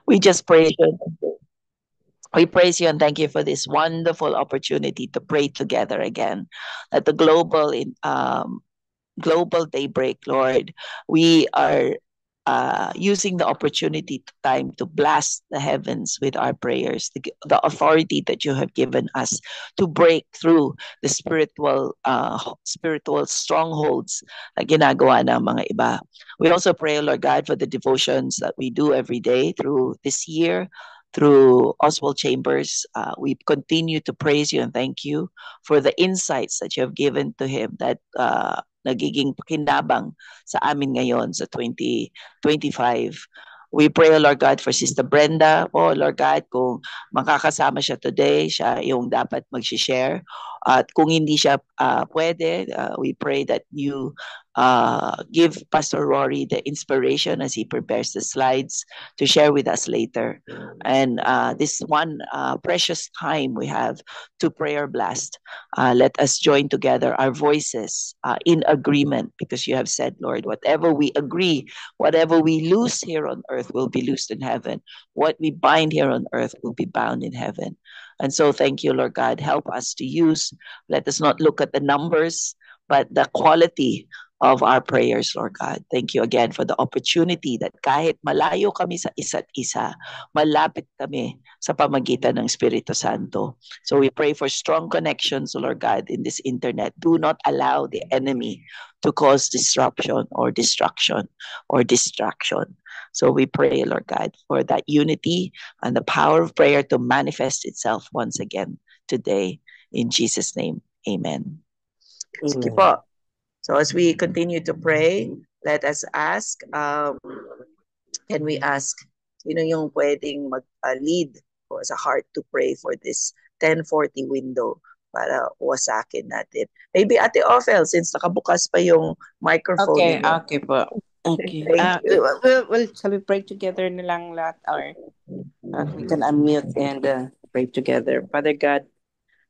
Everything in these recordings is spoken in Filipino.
We just praise you. We praise you and thank you for this wonderful opportunity to pray together again at the global daybreak, Lord. We are using the opportunity to time to blast the heavens with our prayers, the authority that you have given us to break through the spiritual strongholds na ginagawa ng mga iba. We also pray, Lord God, for the devotions that we do every day through this year. Through Oswald Chambers, we continue to praise you and thank you for the insights that you have given to him that nagiging pakinabang sa amin ngayon sa 2025. We pray, Lord God, for Sister Brenda. Oh, Lord God, kung makakasama siya today, siya yung dapat mag-share. At kung hindi siya pwede, we pray that you give Pastor Rory the inspiration as he prepares the slides to share with us later. And this one precious time we have to prayer blast. Let us join together our voices in agreement because you have said, Lord, whatever we agree, whatever we loose here on earth will be loosed in heaven. What we bind here on earth will be bound in heaven. And so thank you, Lord God. Help us to use, let us not look at the numbers, but the quality of our prayers, Lord God. Thank you again for the opportunity that kahit malayo kami sa isa't isa, malapit kami sa pamagitan ng Espiritu Santo. So we pray for strong connections, Lord God, in this internet. Do not allow the enemy to cause disruption or destruction or distraction. So we pray, Lord God, for that unity and the power of prayer to manifest itself once again today. In Jesus' name, amen. Sige po. So as we continue to pray, let us ask, can we ask, sino yung pwedeng mag-lead or as a heart to pray for this 10:40 window para wasakin natin. Maybe Ate Ophel, since nakabukas pa yung microphone. Okay po. Okay. Thank you. Well, shall we pray together na lang lahat? Or we can unmute and pray together. Father God,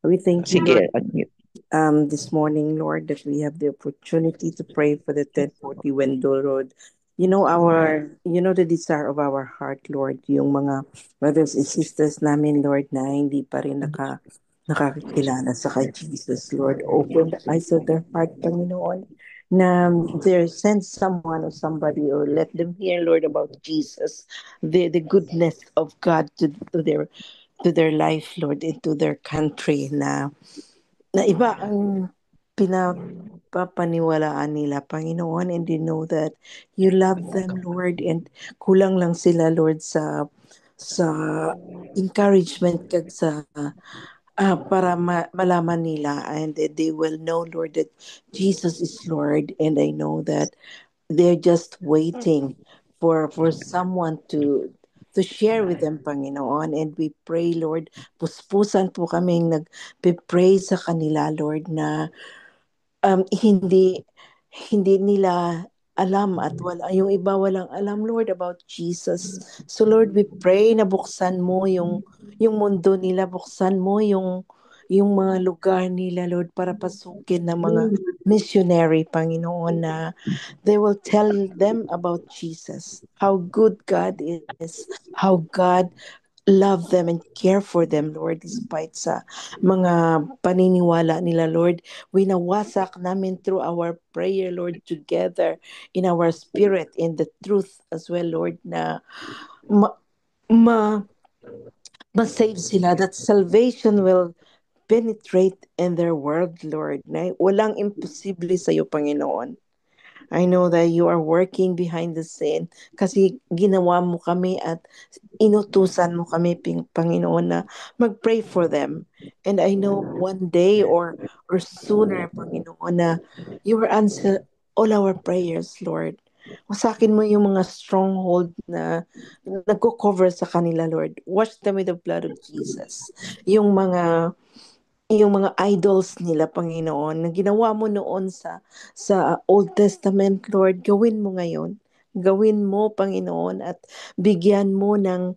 we thank you, Sige, Lord, this morning, Lord, that we have the opportunity to pray for the 1040 Wendell Road. You know the desire of our heart, Lord, yung mga brothers and sisters namin, Lord, na hindi pa rin nakakakilala sa kay Jesus, Lord. Open the eyes of their heart, Panginoon, na they send someone or somebody or let them hear, Lord, about Jesus, the goodness of God to their life, Lord, into their country na iba ang pinapapaniwalaan nila, Panginoon, and they know that you love them, Lord, and kulang lang sila, Lord, sa encouragement kag sa para malaman nila and that they will know, Lord, that Jesus is Lord, and I know that they're just waiting for someone to share with them, Panginoon. And we pray, Lord, puspusan po kaming nag-pray sa kanila, Lord, na hindi nila alam at wala yung iba walang alam, Lord, about Jesus. So Lord, we pray na buksan mo yung mundo nila, buksan mo yung mga lugar nila, Lord, para pasukin ng mga missionary, Panginoon, na they will tell them about Jesus, how good God is, how God love them and care for them, Lord, despite sa mga paniniwala nila, Lord. Winawasak namin through our prayer, Lord, together in our spirit, in the truth as well, Lord, na ma, ma, ma-save sila, that salvation will penetrate in their world, Lord. Na walang imposible sa iyo, Panginoon. I know that you are working behind the scene kasi ginawa mo kami at inutusan mo kami, Panginoon, na mag-pray for them. And I know one day or sooner, Panginoon, na you will answer all our prayers, Lord. Wasakin mo yung mga stronghold na nagko-cover sa kanila, Lord. Wash them with the blood of Jesus. Yung mga idols nila, Panginoon, na ginawa mo noon sa Old Testament, Lord, gawin mo ngayon. Gawin mo, Panginoon, at bigyan mo ng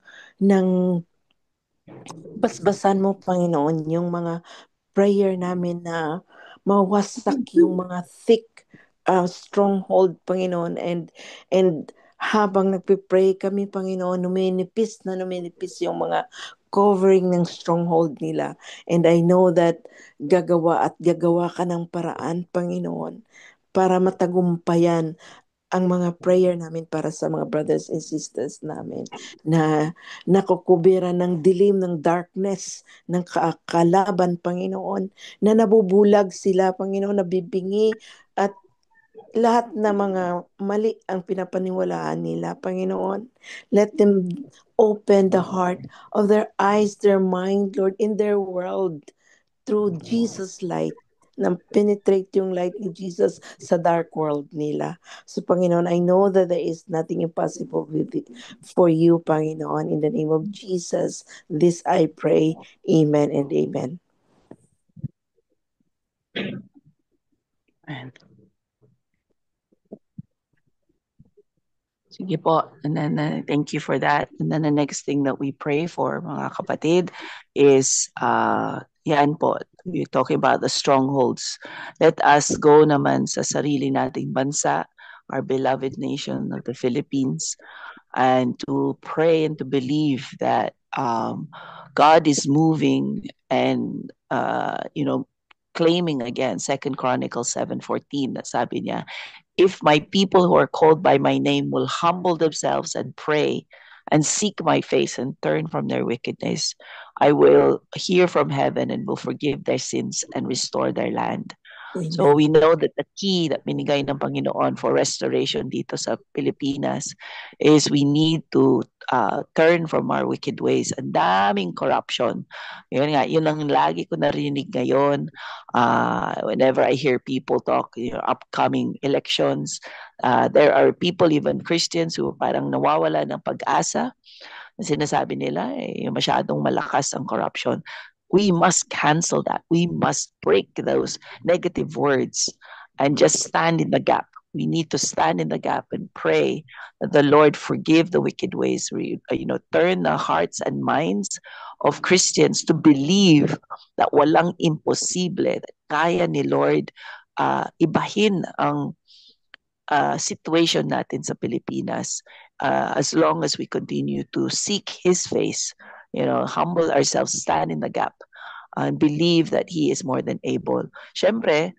basbasan mo, Panginoon, yung mga prayer namin na mawasak yung mga thick stronghold, Panginoon, and habang nagpe-pray kami, Panginoon, numinipis yung mga covering ng stronghold nila. And I know that gagawa ka ng paraan, Panginoon, para matagumpayan ang mga prayer namin para sa mga brothers and sisters namin na nakukubiran ng dilim ng darkness ng kalaban, Panginoon, na nabubulag sila, Panginoon, nabibingi at lahat na mga mali ang pinapaniwalaan nila, Panginoon. Let them open the heart of their eyes, their mind, Lord, in their world through Jesus' light na penetrate yung light ni Jesus sa dark world nila. So, Panginoon, I know that there is nothing impossible for you, Panginoon. In the name of Jesus, this I pray. Amen and amen. And sige po. And then thank you for that. And then the next thing that we pray for, mga kapatid, is yan po, we're talking about the strongholds. Let us go naman sa sarili nating bansa, our beloved nation of the Philippines, and to pray and to believe that God is moving and claiming again Second Chronicles 7:14 that sabi niya, if my people who are called by my name will humble themselves and pray and seek my face and turn from their wickedness, I will hear from heaven and will forgive their sins and restore their land. So Amen. we know that the key that binigay ng Panginoon for restoration dito sa Pilipinas is we need to turn from our wicked ways. Ang daming corruption. Yun nga, yun ang lagi ko narinig ngayon whenever I hear people talk, upcoming elections. There are people, even Christians, who parang nawawala ng pag-asa. Sinasabi nila, masyadong malakas ang corruption. We must cancel that. We must break those negative words and just stand in the gap. We need to stand in the gap and pray that the Lord forgive the wicked ways. Turn the hearts and minds of Christians to believe that walang imposible, that kaya ni Lord ibahin ang situation natin sa Pilipinas as long as we continue to seek His face, humble ourselves, stand in the gap, and believe that He is more than able. Siyempre,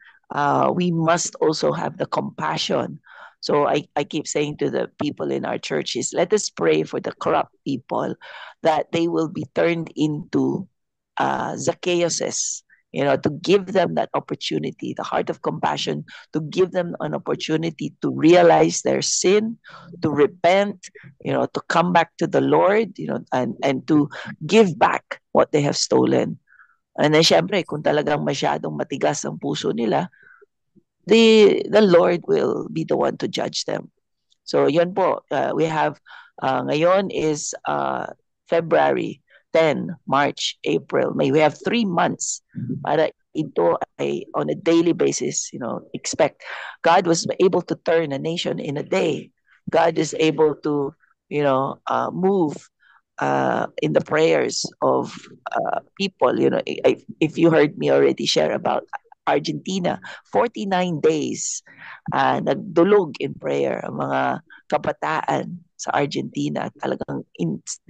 we must also have the compassion. So I keep saying to the people in our churches, let us pray for the corrupt people that they will be turned into Zacchaeuses, to give them that opportunity, the heart of compassion, to give them an opportunity to realize their sin, to repent, to come back to the Lord, and to give back what they have stolen. And then syempre, kung talagang masyadong matigas ang puso nila, the Lord will be the one to judge them. So yun po, we have, ngayon is February 10, March, April, May. We have 3 months para ito ay on a daily basis, expect. God was able to turn a nation in a day. God is able to, move in the prayers of people. If you heard me already share about Argentina, 49 days nagdulog in prayer ang mga kabataan sa Argentina, talagang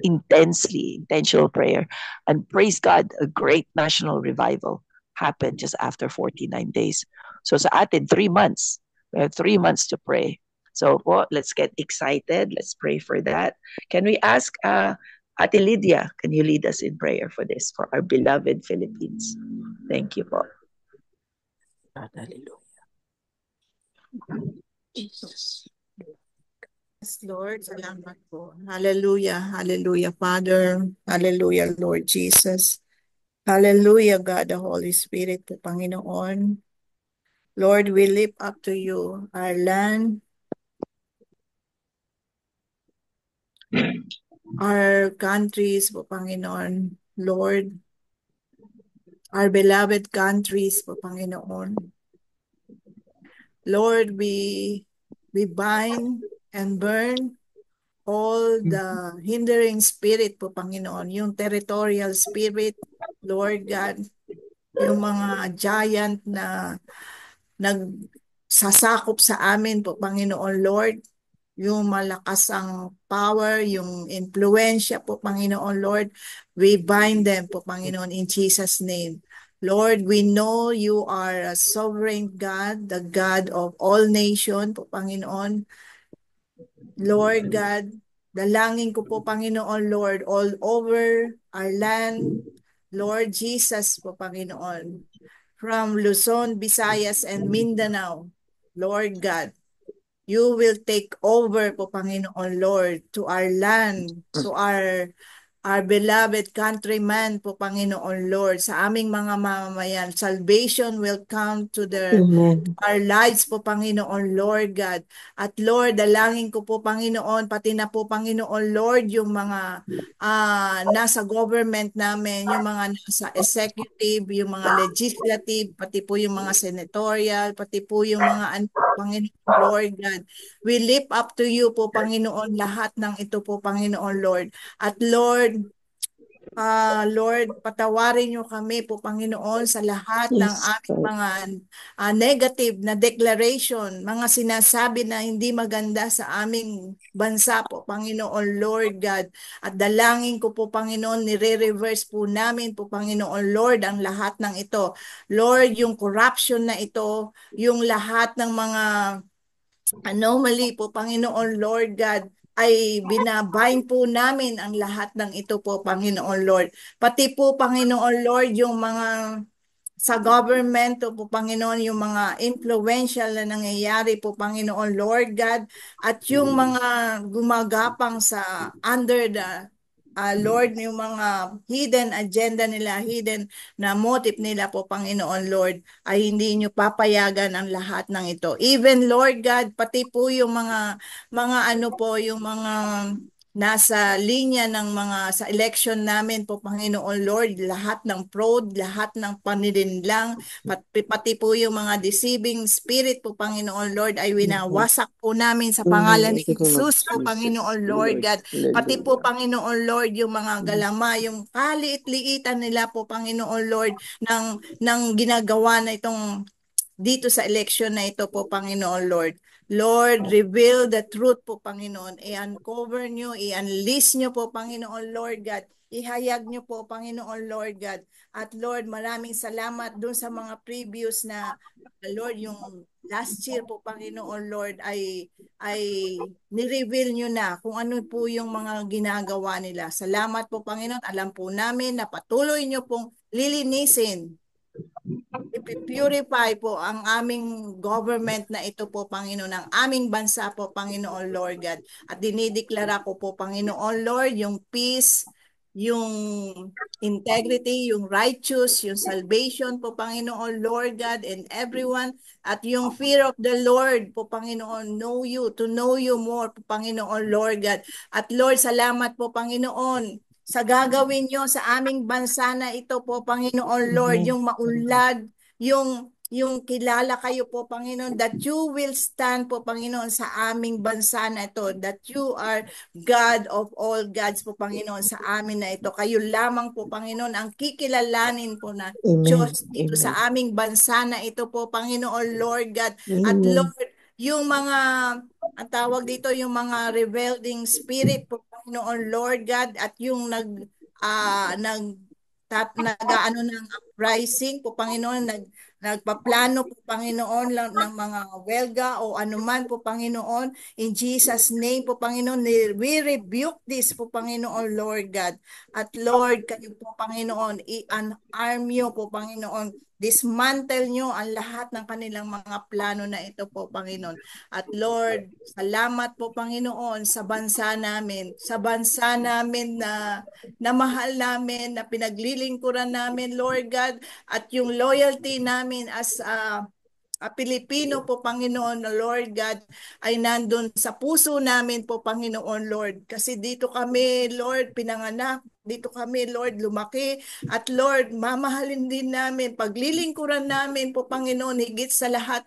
intensely, intentional prayer. And praise God, a great national revival happened just after 49 days. So sa atin, 3 months. We have 3 months to pray. So po, let's get excited. Let's pray for that. Can we ask Ate Lydia, can you lead us in prayer for this, for our beloved Philippines? Thank you po. Hallelujah. Jesus. Yes, Lord, salamat po. Hallelujah, hallelujah, Father. Hallelujah, Lord Jesus. Hallelujah, God, the Holy Spirit po, Panginoon. Lord, we lift up to you our land, our countries po, Panginoon. Lord, our beloved countries po, Panginoon. Lord, we bind and burn all the hindering spirit po, Panginoon. Yung territorial spirit, Lord God. Yung mga giant na nagsasakop sa amin po, Panginoon, Lord. yung malakas ang power, yung influensya po, Panginoon Lord, we bind them po, Panginoon, in Jesus' name. Lord, we know you are a sovereign God, the God of all nations po, Panginoon. Lord God, dalangin ko po, Panginoon Lord, all over our land, Lord Jesus po, Panginoon, from Luzon, Visayas, and Mindanao, Lord God, you will take over po, Panginoon Lord, to our land, to our beloved countrymen po, Panginoon Lord, sa aming mga mamamayan. Salvation will come to Amen. our lives po, Panginoon Lord God. At Lord, dalangin ko po, Panginoon, pati na po, Panginoon Lord, yung mga nasa government namin, yung mga nasa executive, yung mga legislative, pati po yung mga senatorial, pati po yung mga Panginoon Lord God. We lift up to you po, Panginoon, lahat ng ito po, Panginoon Lord. At Lord, Lord, patawarin niyo kami po, Panginoon, sa lahat ng Yes, aming Lord. mga negative na declaration, mga sinasabi na hindi maganda sa aming bansa po, Panginoon Lord God. At dalangin ko po, Panginoon, nire-reverse po namin po, Panginoon Lord, ang lahat ng ito. Lord, yung corruption na ito, yung lahat ng mga anomaly po, Panginoon Lord God, ay binabind po namin ang lahat ng ito po, Panginoon Lord. Pati po, Panginoon Lord, yung mga sa government po, Panginoon, yung mga influential na nangyayari po, Panginoon Lord God, at yung mga gumagapang sa under the Lord, yung mga hidden agenda nila, hidden na motive nila po, Panginoon Lord, ay hindi nyo papayagan ang lahat ng ito. Even, Lord God, pati po yung mga ano po, yung mga nasa linya ng mga sa election namin po, Panginoon Lord, lahat ng fraud, lahat ng panilinlang, pati po yung mga deceiving spirit po, Panginoon Lord, ay Amen. winawasak po namin sa Amen. pangalan In ni the name of Jesus po, Jesus, Panginoon Lord Lord. God. Pati po, Hallelujah. Panginoon Lord, yung mga Yes. galama, yung kaliit-liitan nila po, Panginoon Lord, ng ginagawa na itong dito sa election na ito po, Panginoon Lord. Lord, reveal the truth po, Panginoon. I-uncover nyo, i-unleash nyo po, Panginoon Lord God. Ihayag nyo po, Panginoon Lord God. At Lord, maraming salamat dun sa mga previous na, Lord, yung last year po, Panginoon Lord, ay ni-reveal nyo na kung ano po yung mga ginagawa nila. Salamat po, Panginoon. Alam po namin na patuloy nyo pong lilinisin, ipipurify po ang aming government na ito po, Panginoon, ang aming bansa po, Panginoon Lord God. At dinideklara ko po, Panginoon Lord, yung peace, yung integrity, yung righteous, yung salvation po, Panginoon Lord God, and everyone, at yung fear of the Lord po, Panginoon, know you, to know you more po, Panginoon Lord God. At Lord, salamat po, Panginoon, sa gagawin nyo sa aming bansa na ito po, Panginoon Lord, Amen. yung maunlad, yung kilala kayo po, Panginoon, that you will stand po, Panginoon, sa aming bansa na ito, that you are God of all gods po, Panginoon, sa amin na ito. Kayo lamang po, Panginoon, ang kikilalanin po na Amen. Diyos dito Amen. sa aming bansa na ito po, Panginoon, Lord God. At Amen. Lord, yung mga, ang tawag dito, yung mga rebelling spirit po, Panginoon, Lord God, at yung nag-ano ng uprising po, Panginoon, nagpaplano po, Panginoon, ng mga welga o anuman po, Panginoon, in Jesus' name po, Panginoon, we rebuke this po, Panginoon, Lord God. At Lord, kayo po, Panginoon, i-unarm nyo po, Panginoon, dismantle nyo ang lahat ng kanilang mga plano na ito po, Panginoon. At Lord, salamat po, Panginoon, sa bansa namin na mahal namin, na pinaglilingkuran namin, Lord God, at yung loyalty namin as Pilipino po, Panginoon, na Lord God, ay nandun sa puso namin po, Panginoon, Lord. Kasi dito kami, Lord, pinanganak, dito kami, Lord, lumaki. At Lord, mamahalin din namin, paglilingkuran namin po, Panginoon, higit sa lahat,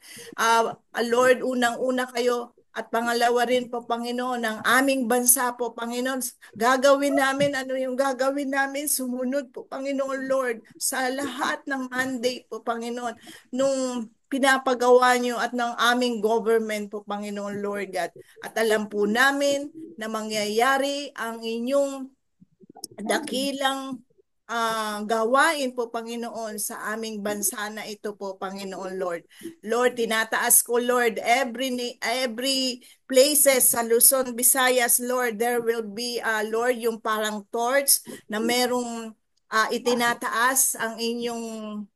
Lord, unang-una kayo, at pangalawa rin po, Panginoon, ang aming bansa po, Panginoon, gagawin namin, ano yung gagawin namin, sumunod po, Panginoon Lord, sa lahat ng mandate po, Panginoon, nung pinapagawa niyo at ng aming government po, Panginoon Lord God. At alam po namin na mangyayari ang inyong dakilang gawain po, Panginoon, sa aming bansa na ito po, Panginoon Lord. Lord, tinataas ko, Lord, every places sa Luzon, Visayas, Lord, there will be, Lord, yung parang torch na merong itinataas ang inyong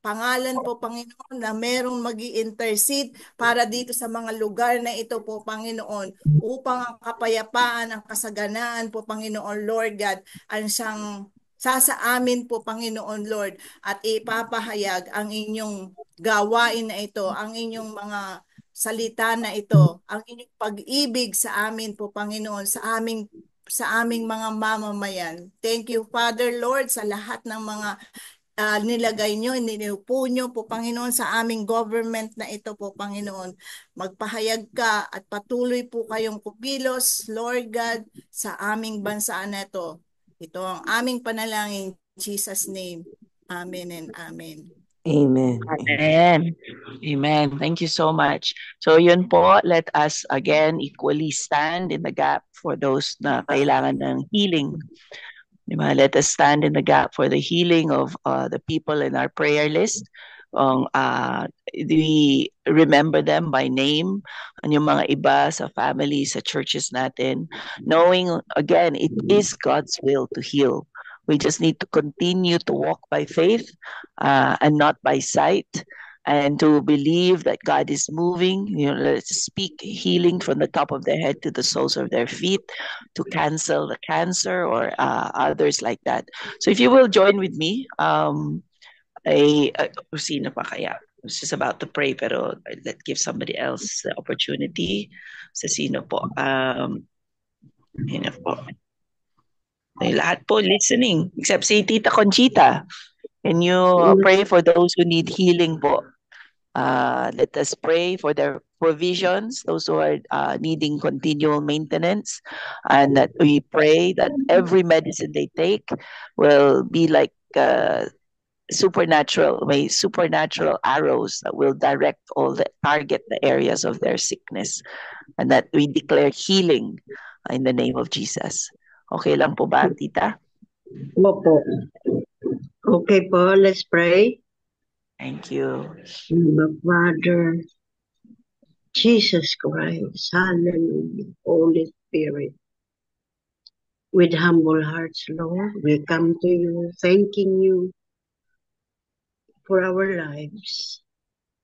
pangalan po, Panginoon, na merong magi-intercede para dito sa mga lugar na ito po, Panginoon, upang ang kapayapaan, ang kasaganaan po, Panginoon Lord God, ang siyang sasaamin po, Panginoon Lord, at ipapahayag ang inyong gawain na ito, ang inyong mga salita na ito, ang inyong pag-ibig sa amin po, Panginoon, sa aming mga mamamayan. Thank you, Father Lord, sa lahat ng mga nilagay nyo, nilupo nyo po, Panginoon, sa aming government na ito po, Panginoon. Magpahayag ka at patuloy po kayong kupilos, Lord God, sa aming bansa na ito. Ito ang aming panalangin, in Jesus' name. Amen and amen. Amen. Amen. Amen. Thank you so much. So yun po, let us again equally stand in the gap for those na kailangan ng healing. Diba? Let us stand in the gap for the healing of the people in our prayer list. We remember them by name, and yung mga iba sa families, sa churches natin, knowing, again, it is God's will to heal. We just need to continue to walk by faith and not by sight, and to believe that God is moving. Let's speak healing from the top of their head to the soles of their feet, to cancel the cancer or others like that. So if you will join with me, sino pa kaya? I was just about to pray, pero let's give somebody else the opportunity. Sa sino po? Sino po? Lahat po listening, except si Tita Conchita. Can you pray for those who need healing po? Let us pray for their provisions, those who are needing continual maintenance, and that we pray that every medicine they take will be like supernatural arrows that will target the areas of their sickness, and that we declare healing in the name of Jesus. Okay lang po ba, Tita? Opo. Okay po, let's pray. Thank you. Father, Jesus Christ, hallelujah, Holy Spirit. With humble hearts, Lord, we come to you, thanking you for our lives,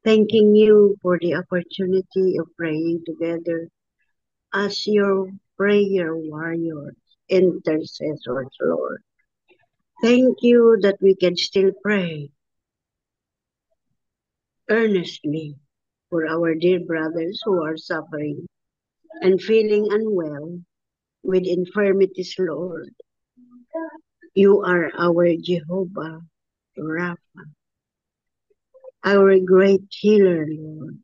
thanking you for the opportunity of praying together as your prayer warriors, intercessors, Lord. Thank you that we can still pray earnestly for our dear brothers who are suffering and feeling unwell with infirmities, Lord. You are our Jehovah Rapha, our great healer, Lord.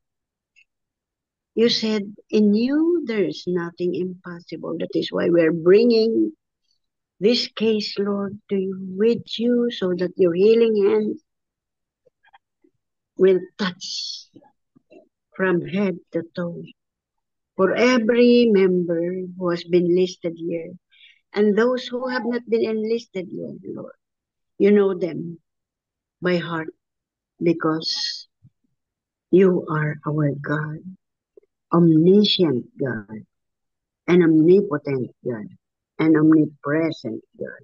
You said in you there is nothing impossible. That is why we are bringing this case, Lord, to you, with you, so that your healing hand will touch from head to toe for every member who has been listed here and those who have not been enlisted yet, Lord. You know them by heart because you are our God, omniscient God, and omnipotent God, and omnipresent God.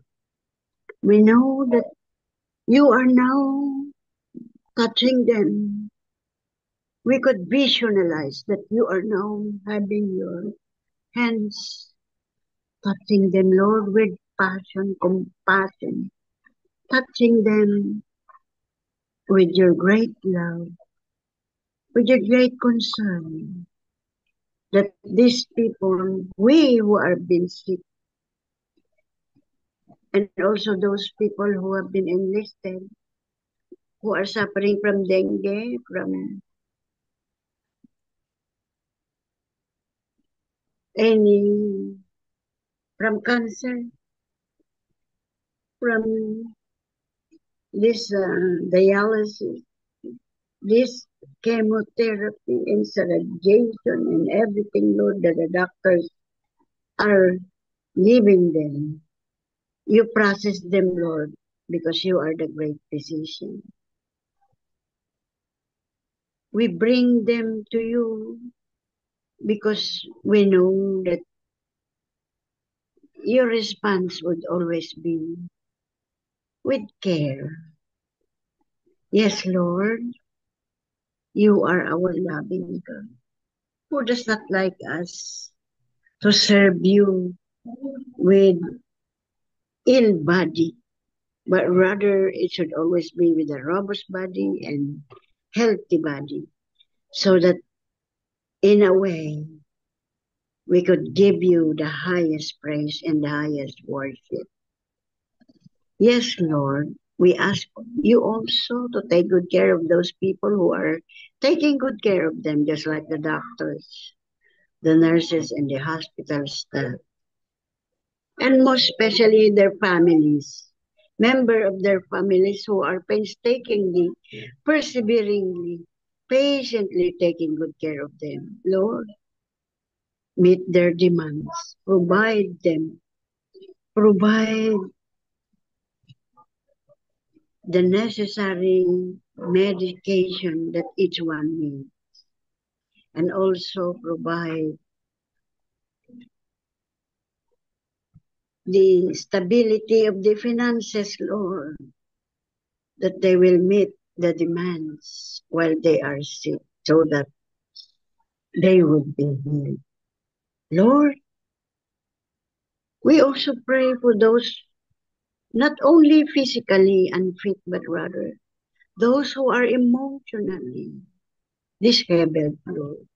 We know that you are now touching them. We could visualize that you are now having your hands touching them, Lord, with passion, compassion, touching them with your great love, with your great concern, that these people, we who are been sick, and also those people who have been enlisted, who are suffering from dengue, from cancer, from this dialysis, this chemotherapy and radiation and everything, Lord, that the doctors are giving them. You process them, Lord, because you are the great physician. We bring them to you because we know that your response would always be with care. Yes, Lord, you are our loving God, who does not like us to serve you with ill body, but rather it should always be with a robust body and healthy body, so that in a way we could give you the highest praise and the highest worship. Yes, Lord, we ask you also to take good care of those people who are taking good care of them, just like the doctors, the nurses, and the hospital staff, and most especially their families, member of their families who are painstakingly, perseveringly, patiently taking good care of them. Lord, meet their demands, provide the necessary medication that each one needs, and also provide the stability of the finances, Lord, that they will meet the demands while they are sick, so that they will be healed. Lord, we also pray for those not only physically unfit, but rather those who are emotionally disabled, Lord.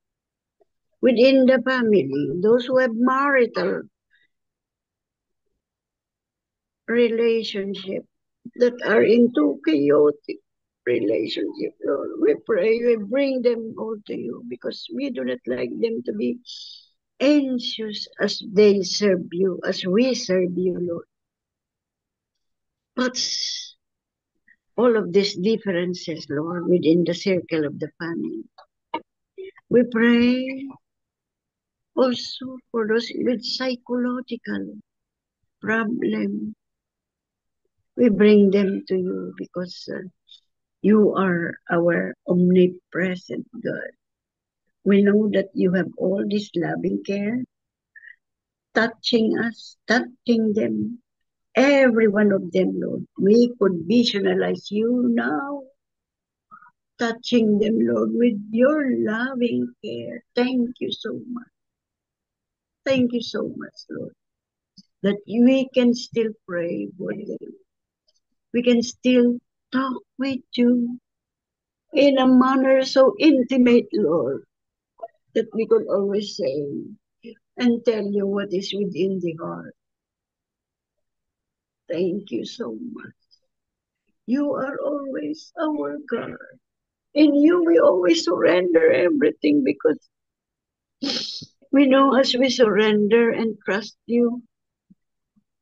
Within the family, those who have marital relationship that are into chaotic relationship, Lord. We pray, we bring them all to you because we do not like them to be anxious as they serve you, as we serve you, Lord. But all of these differences, Lord, within the circle of the family. We pray also for those with psychological problem. We bring them to you because you are our omnipresent God. We know that you have all this loving care, touching us, touching them, every one of them, Lord. We could visualize you now, touching them, Lord, with your loving care. Thank you so much. Thank you so much, Lord, that we can still pray for them. We can still talk with you in a manner so intimate, Lord, that we could always say and tell you what is within the heart. Thank you so much. You are always our God. In you, we always surrender everything because we know as we surrender and trust you,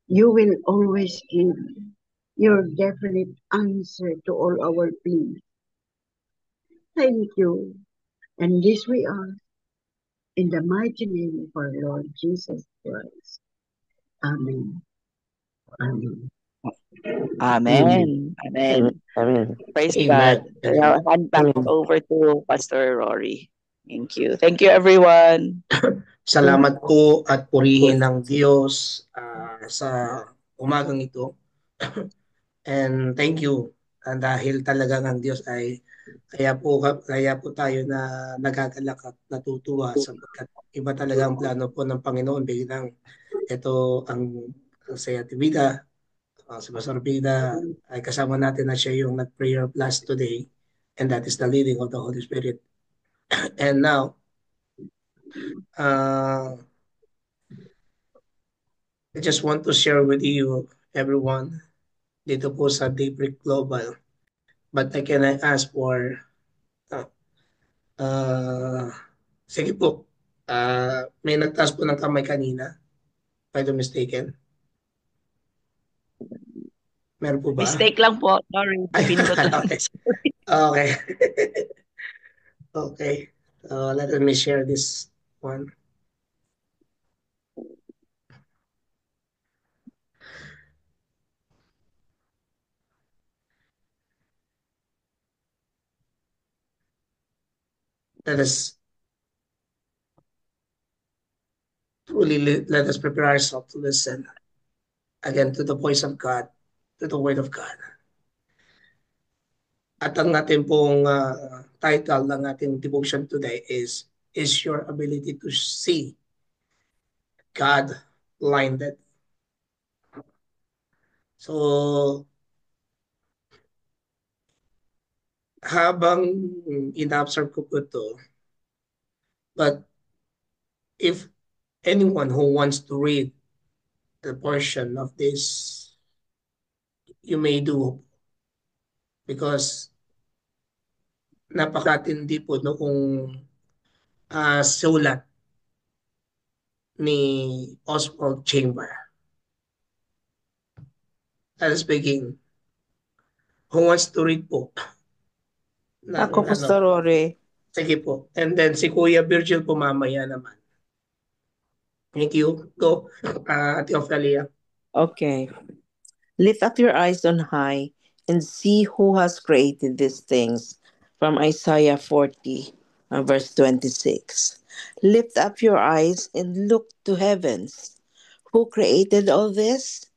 you will always give your definite answer to all our pleas. Thank you. And this we ask in the mighty name of our Lord Jesus Christ. Amen. Amen. Amen. Amen. Amen. Praise Amen. God. I'll hand back Amen. over to Pastor Rory. Thank you. Thank you, everyone. Salamat po at purihin ng Diyos sa umagang ito. And thank you. Dahil talagang ang Diyos ay kaya po tayo na nagagalak at natutuwa sapagkat iba talaga ang plano po ng Panginoon bilang ito ang Saya Tibida, si Pastor Bida ay kasama natin na siya yung nag-prayer plus today, and that is the leading of the Holy Spirit. And now, I just want to share with you, everyone, dito po sa Daybreak Global. But I can ask for, sige po, may nagtaas po ng kamay kanina, if I'm not mistaken. Meron po ba? Mistake lang po. Sorry, pinindot lang. Okay. Okay. Okay. Let me share this one. Let us let us prepare ourselves to listen again to the voice of God, to the word of God. At ang ating pong title ng ating devotion today is your ability to see God blinded. So, habang in-observe ko po ito, but if anyone who wants to read the portion of this, you may do, because napakatindi po no kung sulat ni Oswald Chamber. Let us begin. Who wants to read po? Ako, Pastor Rory. Sige po. And then si Kuya Virgil po mamaya naman. Thank you. Go, Ate Ophelia. Okay. Lift up your eyes on high and see who has created these things. From Isaiah 40, verse 26. Lift up your eyes and look to heavens. Who created all this?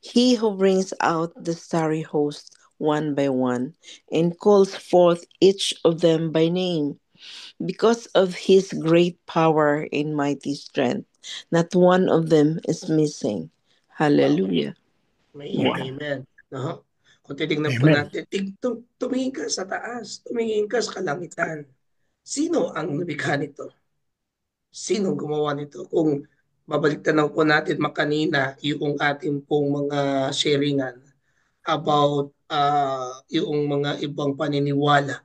He who brings out the starry host one by one and calls forth each of them by name. Because of his great power and mighty strength, not one of them is missing. Hallelujah. Wow. Amen. No? Kung titignan po natin, tumingin ka sa taas, tumingin ka sa kalangitan. Sino ang nabikha nito? Sino gumawa nito? Kung babaliktanaw po natin makanina yung ating pong mga sharingan about yung mga ibang paniniwala.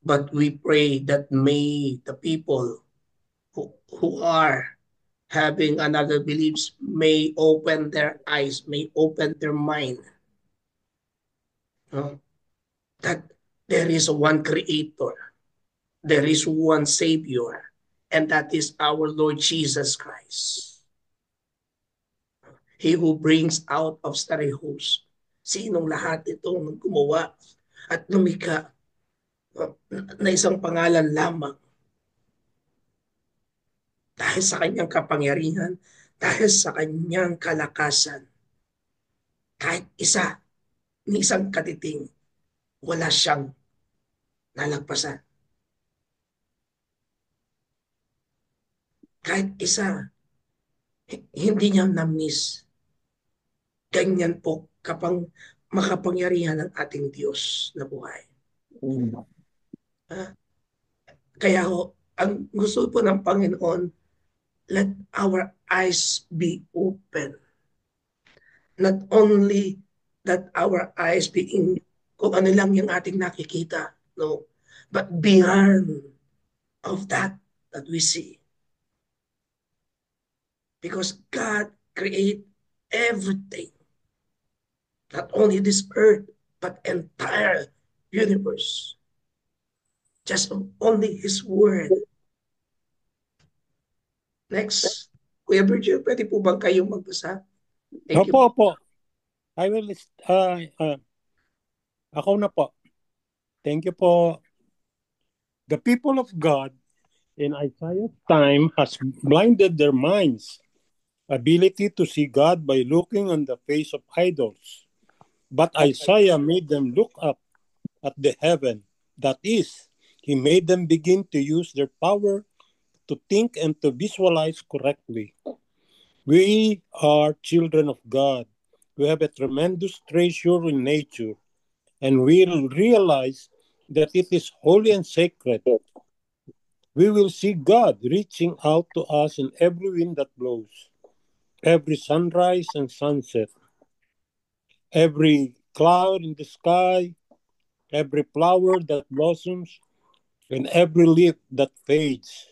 But we pray that may the people who are having another beliefs may open their eyes, may open their mind. No? That there is one creator, there is one savior, and that is our Lord Jesus Christ. He who brings out of starry host. Sinong lahat itong gumawa at lumikha na isang pangalan lamang? Dahil sa kanyang kapangyarihan, dahil sa kanyang kalakasan, kahit isa, ni isang katiting, wala siyang nalagpasan. Kahit isa, hindi niya na-miss. Ganyan po makapangyarihan ng ating Diyos na buhay. Kaya ho, ang gusto po ng Panginoon, let our eyes be open. Not only that our eyes being kung ano lang yung ating nakikita, no? But beyond of that we see. Because God created everything. Not only this earth, but entire universe. Just only His Word. Next. Kuya Virgil, pwede po bang kayong magbasa? Thank you. Opo. I will, ako na po. Thank you po. The people of God in Isaiah's time has blinded their minds, ability to see God by looking on the face of idols. But Isaiah made them look up at the heaven. That is, he made them begin to use their power to think and to visualize correctly. We are children of God. We have a tremendous treasure in nature, and we'll realize that it is holy and sacred. We will see God reaching out to us in every wind that blows, every sunrise and sunset, every cloud in the sky, every flower that blossoms, and every leaf that fades.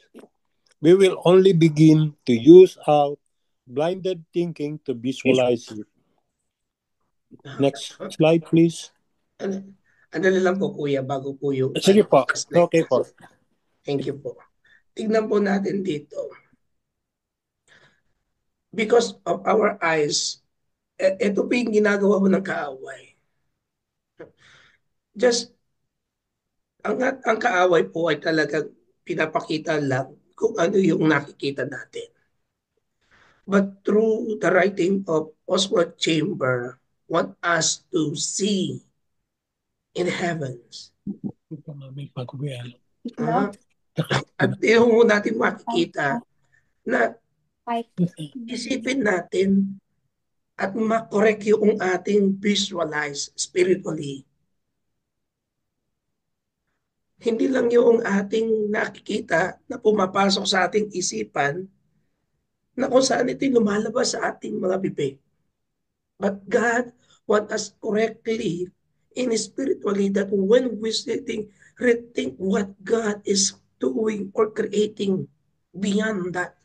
We will only begin to use our blinded thinking to visualize it. Next slide, please. Andali lang po, Kuya, bago po yung Sige po. slide. Okay po. Thank you po. Tignan po natin dito. Because of our eyes, ito po yung ginagawa mo ng kaaway. Just, ang kaaway po ay talagang pinapakita lang kung ano yung nakikita natin. But through the writing of Oswald Chamber, want us to see in heavens. At yung natin makikita na isipin natin at makorek yung ating visualize spiritually. Hindi lang yung ating nakikita na pumapasok sa ating isipan na kung saan ito lumalabas sa ating mga bibig. But God wants us correctly in spiritually that when we sitting, rethink what God is doing or creating beyond that.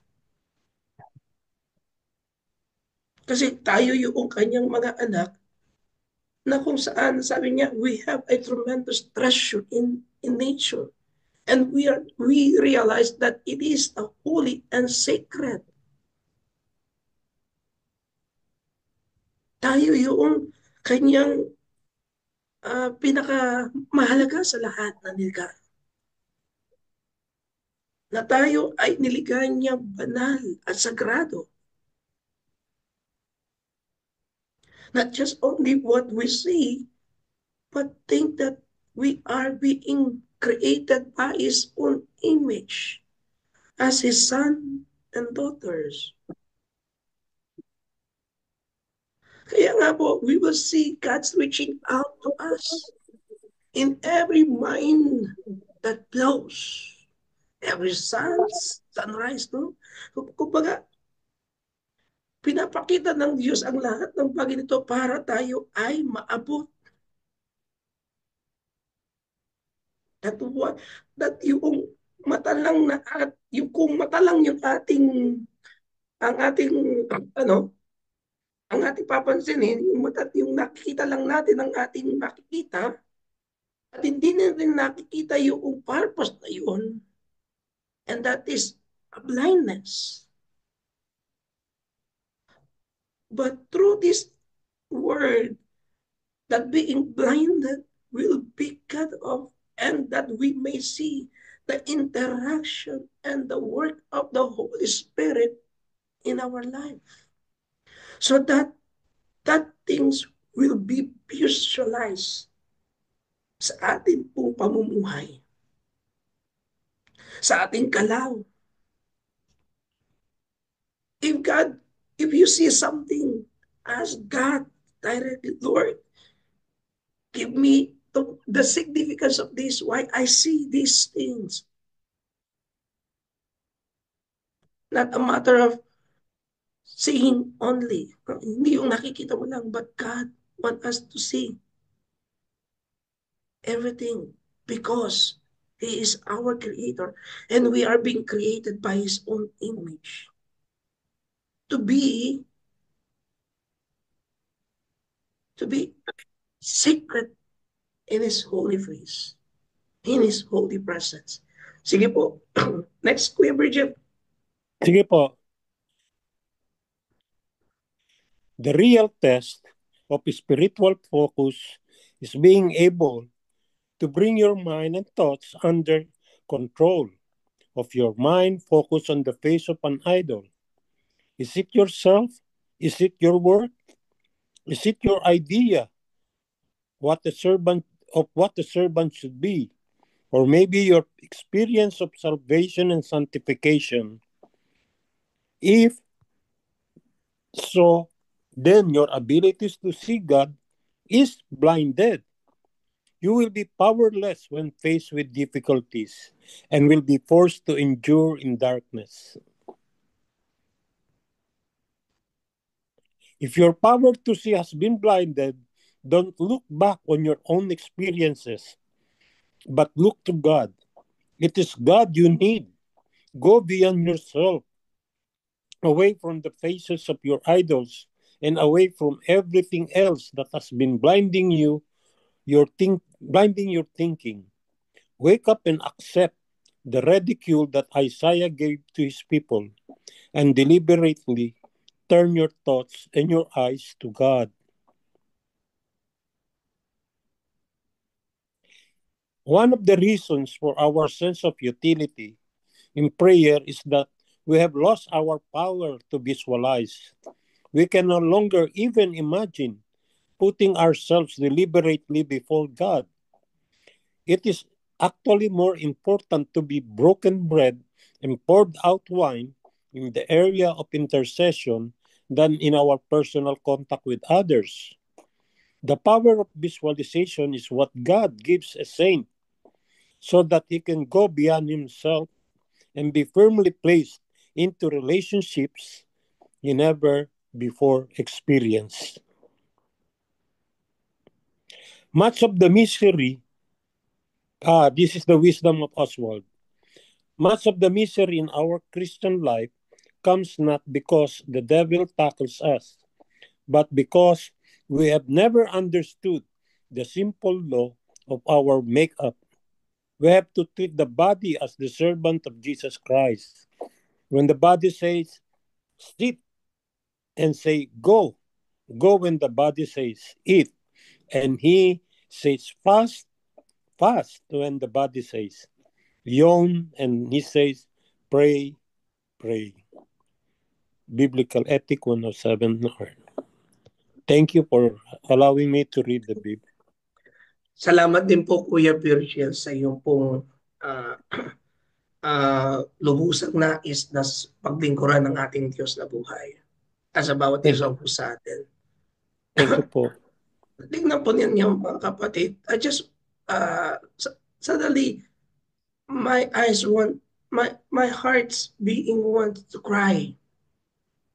Kasi tayo yung kanyang mga anak na kung saan sabi niya, we have a tremendous treasure in nature. And we realize that it is a holy and sacred. Tayo yung kanyang pinakamahalaga sa lahat na nilikha. Na tayo ay nilikha niyang banal at sagrado. Not just only what we see, but think that we are being created by His own image as His son and daughters. Kaya nga po, we will see God's reaching out to us in every mind that blows. Every sunrise, no? Kumbaga, pinapakita ng Diyos ang lahat ng bagay nito para tayo ay maabot. That yung mata lang na at yung kung mata lang yung ang ating papansinin, yung nakikita lang natin ang ating makikita, at hindi natin nakikita yung purpose na yun, and that is a blindness. But through this word, that being blinded will be cut off, and that we may see the interaction and the work of the Holy Spirit in our life. So that things will be visualized sa ating pong pamumuhay, sa ating kalaw. If you see something, ask God directly, Lord, give me the significance of this, why I see these things. Not a matter of seeing only. Hindi yung nakikita mo lang, but God wants us to see everything because He is our creator and we are being created by His own image. To be sacred in His holy face, in His holy presence. Sige po. Next, Kuya Bridget. Sige po. The real test of spiritual focus is being able to bring your mind and thoughts under control of your mind. Focus on the face of an idol. Is it yourself? Is it your work? Is it your idea? What the servant should be? Or maybe your experience of salvation and sanctification. If so, then your abilities to see God is blinded. You will be powerless when faced with difficulties and will be forced to endure in darkness. If your power to see has been blinded, don't look back on your own experiences, but look to God. It is God you need. Go beyond yourself, away from the faces of your idols, and away from everything else that has been blinding you, your blinding your thinking. Wake up and accept the ridicule that Isaiah gave to his people, and deliberately turn your thoughts and your eyes to God. One of the reasons for our sense of utility in prayer is that we have lost our power to visualize. We can no longer even imagine putting ourselves deliberately before God. It is actually more important to be broken bread and poured out wine in the area of intercession than in our personal contact with others. The power of visualization is what God gives a saint so that he can go beyond himself and be firmly placed into relationships he never before experienced. Much of the misery, this is the wisdom of Oswald. Much of the misery in our Christian life comes not because the devil tackles us, but because we have never understood the simple law of our makeup. We have to treat the body as the servant of Jesus Christ. When the body says, sit, and say, go, go when the body says, eat. And he says, fast, fast when the body says, yawn, and he says, pray, pray. Biblical Ethic 107. Thank you for allowing me to read the Bible. Salamat din po Kuya Virgil sa iyong pong uh, lubusang nais na paglingkuran ng ating Diyos na buhay at sa bawat isa po sa atin. Thank you po. Tingnan po ninyo mga kapatid. I just suddenly my eyes want my heart's being want to cry.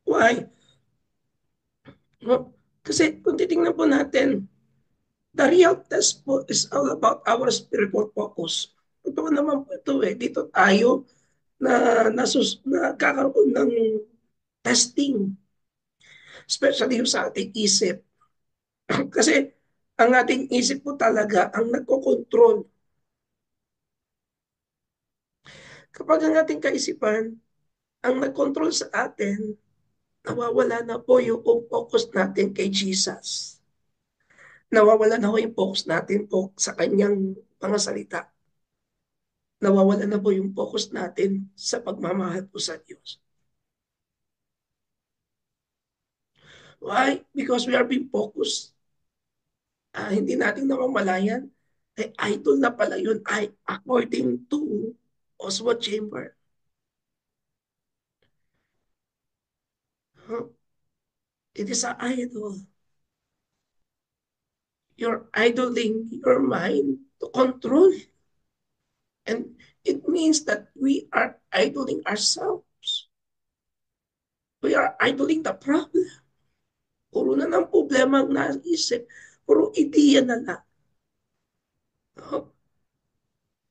Why? Kasi kung titingnan po natin, the real test po is all about our spiritual focus. Ito naman po ito dito tayo na nagkakaroon ng testing. Especially yung sa ating isip. Kasi ang ating isip po talaga ang nagkokontrol. Kapag ang ating kaisipan ang nagkontrol sa atin, nawawala na po yung focus natin kay Jesus. Nawawala na po yung focus natin po sa kanyang mga salita. Nawawala na po yung focus natin sa pagmamahal po sa Diyos. Why? Because we are being focused. Hindi natin namamalayan. Idol na pala yun according to Oswald Chamber. It is an idol. You're idling your mind to control. And it means that we are idling ourselves. We are idling the problem. Puro na ng problema ang naisip. Puro ideya na lang.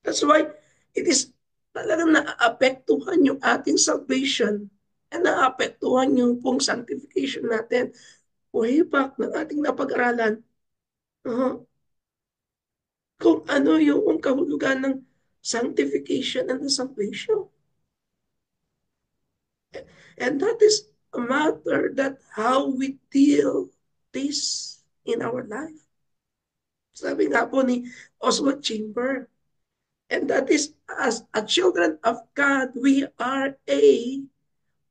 That's why it is talagang naaapektuhan yung ating salvation and naaapektuhan yung pong sanctification natin. Way back ng ating napag-aralan. Kung ano yung kahulugan ng sanctification and the salvation. And that is a matter that how we deal this in our life. Sabi nga po ni Oswald Chamber, and that is as a children of God, we are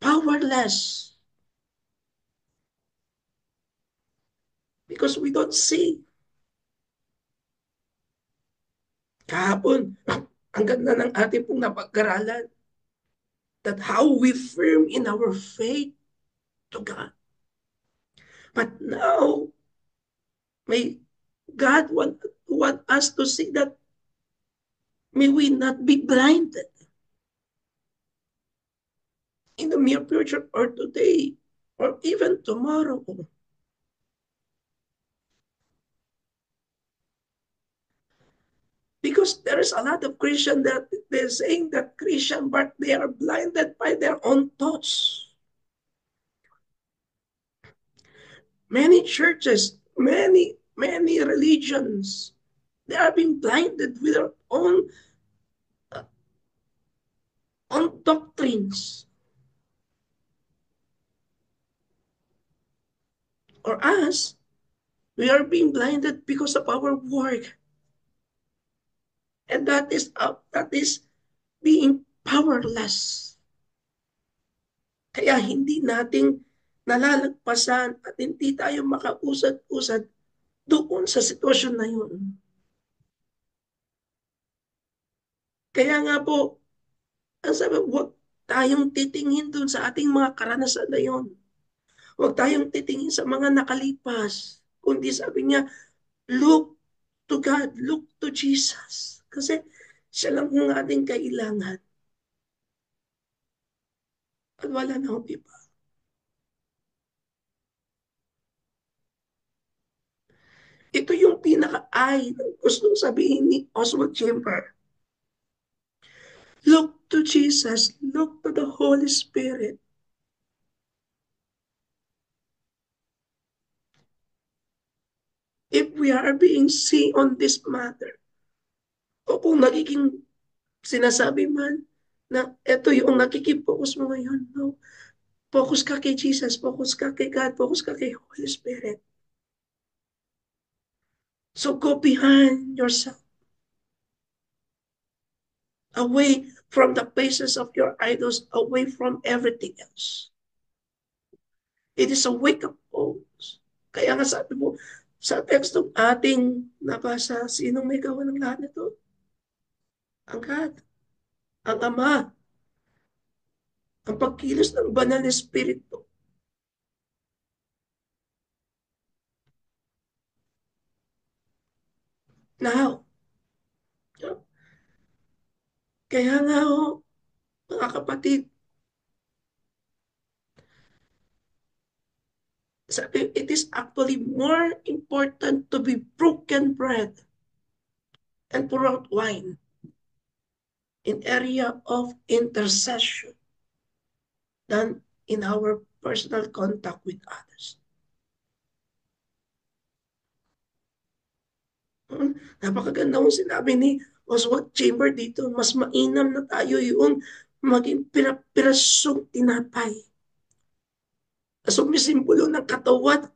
powerless. Because we don't see. Kahapon, ang ganda ng ating pong napag-aralan that how we firm in our faith to God. But now, may God want us to see that may we not be blinded in the near future or today or even tomorrow. Because there is a lot of Christians that they're saying that Christian, but they are blinded by their own thoughts. Many churches, many religions, They are being blinded with their own doctrines. Or us, we are being blinded because of our work. And that is being powerless. Kaya hindi nating nalalagpasan at hindi tayo makausad-usad doon sa sitwasyon na yun. Kaya nga po, ang sabi, huwag tayong titingin doon sa ating mga karanasan na yun. Huwag tayong titingin sa mga nakalipas. Kundi sabi niya, look to God, look to Jesus. Kasi siya lang ang ating kailangan. At wala na akong iba. Ito yung pinaka-ay ng gustong sabihin ni Oswald Chambers. Look to Jesus. Look to the Holy Spirit. If we are being seen on this matter, o kung nagiging sinasabi man na ito yung nakikipocus mo ngayon, no? Focus ka kay Jesus, focus ka kay God, focus ka kay Holy Spirit. So go behind yourself. Away from the faces of your idols, away from everything else. It is a wake-up call. Kaya nga sabi mo, sa tekstong ating nabasa, sinong may gawa ng lahat nito? Ang God, ang Ama, ang pagkilos ng banal na Espiritu. Now, kaya nga mga kapatid, sabi, it is actually more important to be broken bread and pour out wine in area of intercession than in our personal contact with others. Napakaganda mong sinabi ni Oswald Chambers dito, mas mainam na tayo yung maging pirasong tinapay. Sumisimbolo ng katawan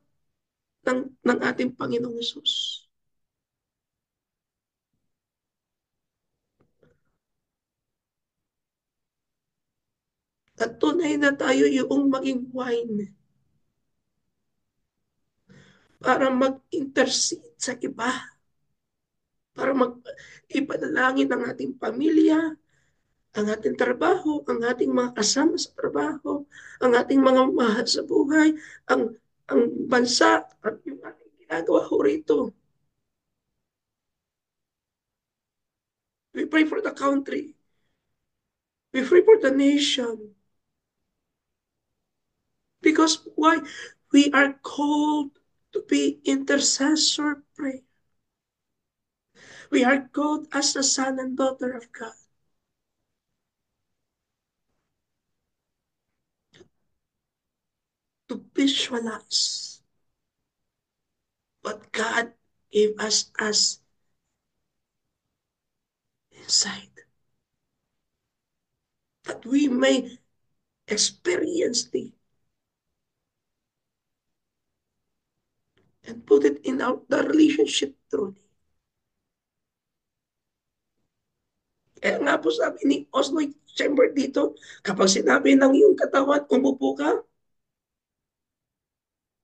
ng ating Panginoong Hesus. At tunay na tayo yung maging wine para mag-intercede sa iba, para ipanalangin ang ating pamilya, ang ating trabaho, ang ating mga kasama sa trabaho, ang ating mga mahal sa buhay, ang bansa, at yung ating ginagawa ho rito. We pray for the country. We pray for the nation. Because why? We are called to be intercessor prayer. We are called as the son and daughter of God. To visualize what God gave us as insight. That we may experience the and put it in the relationship truly. Kaya nga po sabi ni Oswald Chambers dito, kapag sinabi ng iyong katawan, umupo ka.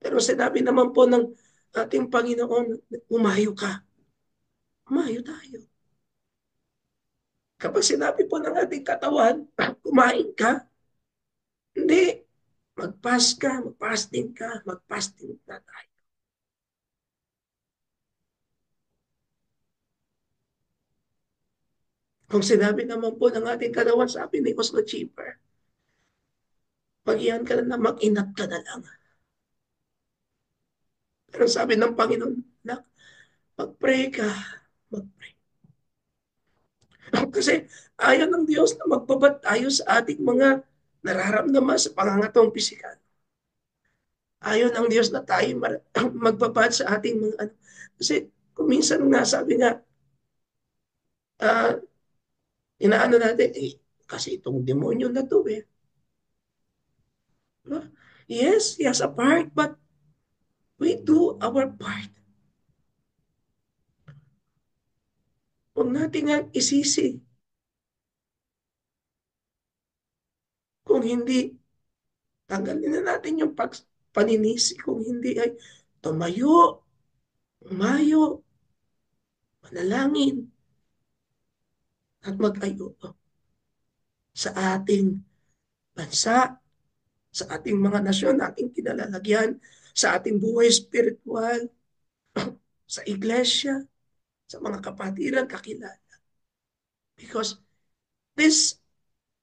Pero sinabi naman po ng ating Panginoon, umayo ka. Umayo tayo. Kapag sinabi po ng ating katawan, kumain ka, hindi. Mag-fast ka, mag-fasting ka, mag-fasting na tayo. Kung sinabi naman po ng ating katawan, sabi ni Oswald Chambers, pag-iyan ka na mag-inat ka na lang. Pero sabi ng Panginoon, mag-pray ka, mag-pray. Kasi ayaw ng Diyos na magbabat tayo sa ating mga nararamdaman sa pangangatong pisikal. Ayaw ng Diyos na tayo magbabad sa ating mga ano. Kasi kung minsan nga sabi nga, inaano natin, kasi itong demonyo na to eh. Yes, he has a part, but we do our part. Huwag natin nga isisi. Kung hindi, tanggalin na natin yung paninisi. Kung hindi ay tumayo, umayo, manalangin, at mag-ayuno sa ating bansa, sa ating mga nasyon, ating kinalalagyan, sa ating buhay spiritual, sa iglesia, sa mga kapatiran, kakilala. Because this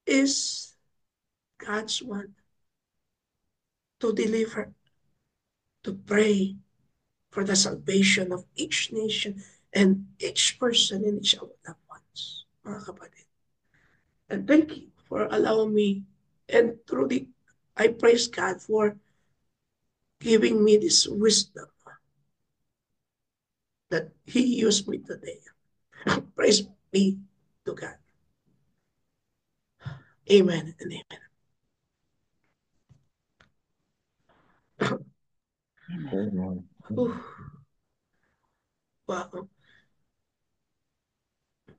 is God's one to deliver, to pray for the salvation of each nation and each person and each of loved ones, mga kapatid. And thank you for allowing me, and truly, I praise God for giving me this wisdom that He used me today. Praise be to God. Amen and amen. Amen. Wow.